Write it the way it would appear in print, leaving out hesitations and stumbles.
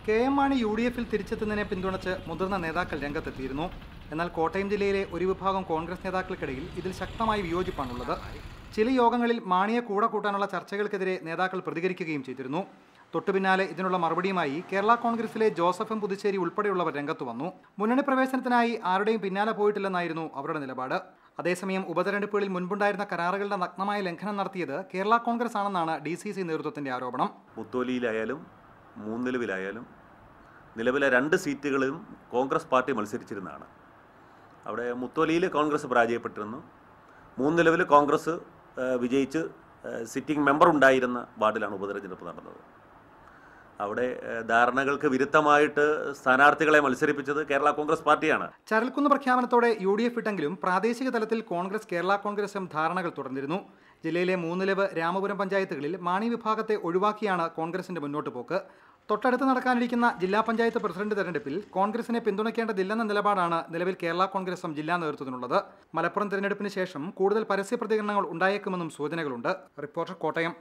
K M. Mani യു.ഡി.എഫിൽ തിരിച്ചെത്തുന്നതിനെ പിന്തുണച്ച് മുതിർന്ന നേതാക്കൾ രംഗത്തെത്തിയിരുന്നു. എന്നാൽ കോട്ടയം ജില്ലയിലെ ഒരു വിഭാഗം കോൺഗ്രസ് നേതാക്കൾക്കിടയിൽ ഇതിൽ ശക്തമായ വിയോജിപ്പാണുള്ളത്. ചില യോഗങ്ങളിൽ മാണിയെ കൂടെ കൂട്ടാനുള്ള ചർച്ചകൾക്കെതിരെ നേതാക്കൾ പ്രതികരിക്കുകയും ചെയ്തിരുന്നു. തൊട്ടുപിന്നാലെ ഇതിനുള്ള മറുപടിയുമായി കേരള കോൺഗ്രസിലെ ജോസഫ് എം പുതുച്ചേരി ഉൾപ്പെടെയുള്ളവർ രംഗത്തു വന്നു. മുന്നണി പ്രവേശനത്തിനായി ആരുടെയും പിന്നാലെ പോയിട്ടില്ലെന്നായിരുന്നു അവരുടെ നിലപാട്. അതേസമയം ഉപതെരഞ്ഞെടുപ്പുകളിൽ മുൻപുണ്ടായിരുന്ന കരാറുകളുടെ നഗ്നമായ ലംഘനം നടത്തിയത് കേരള കോൺഗ്രസ് ആണെന്നാണ് DCC നേതൃത്വത്തിന്റെ ആരോപണം. മുത്തോലിയിലായാലും മൂന്നിലവിലായാലും നിലവിലെ 2 സീറ്റുകളും കോൺഗ്രസ് പാർട്ടി മത്സരിച്ചിരുന്നതാണ്. അവിടെ മുത്തോലിയിൽ കോൺഗ്രസ് പരാജയപ്പെട്ടിരുന്നു. മൂന്നിലവിൽ കോൺഗ്രസ് വിജയിച്ച് സിറ്റിംഗ് മെമ്പർ ഉണ്ടായിരുന്ന വാർഡിലാണ് ഉപതെരഞ്ഞെടുപ്പ് നടന്നത്. അവിടെ ധാരണകൾക്ക് വിരുദ്ധമായിട്ട് സ്ഥാനാർത്ഥികളെ മത്സരിപ്പിച്ചത് കേരള കോൺഗ്രസ് പാർട്ടിയാണ്. ചരൽക്കുന്ന് പ്രഖ്യാപനത്തോടെ UDF വിട്ടെങ്കിലും പ്രാദേശിക തലത്തിൽ കോൺഗ്രസ് കേരള കോൺഗ്രസും ധാരണകൾ തുടർന്നിരുന്നു. ജില്ലയിലെ മൂന്നിലവ് രാമപുരം പഞ്ചായത്തുകളിൽ മാണി വിഭാഗത്തെ ഒഴിവാക്കിയാണ് കോൺഗ്രസിന്റെ മുന്നോട്ട് പോക്ക്. തൊട്ടടുത്ത് നടക്കാനിരിക്കുന്ന ജില്ലാ പഞ്ചായത്ത് പ്രസിഡന്റ് തെരഞ്ഞെടുപ്പിൽ കോൺഗ്രസിനെ പിന്തുണയ്ക്കേണ്ടതില്ലെന്ന നിലപാടാണ് നിലവിൽ കേരള കോൺഗ്രസും ജില്ലാ നേതൃത്വത്തിനുള്ളത്. മലപ്പുറം തെരഞ്ഞെടുപ്പിന് ശേഷം കൂടുതൽ പരസ്യ പ്രതികരണങ്ങൾ ഉണ്ടായേക്കുമെന്നും സൂചനകളുണ്ട്. റിപ്പോർട്ടർ, കോട്ടയം.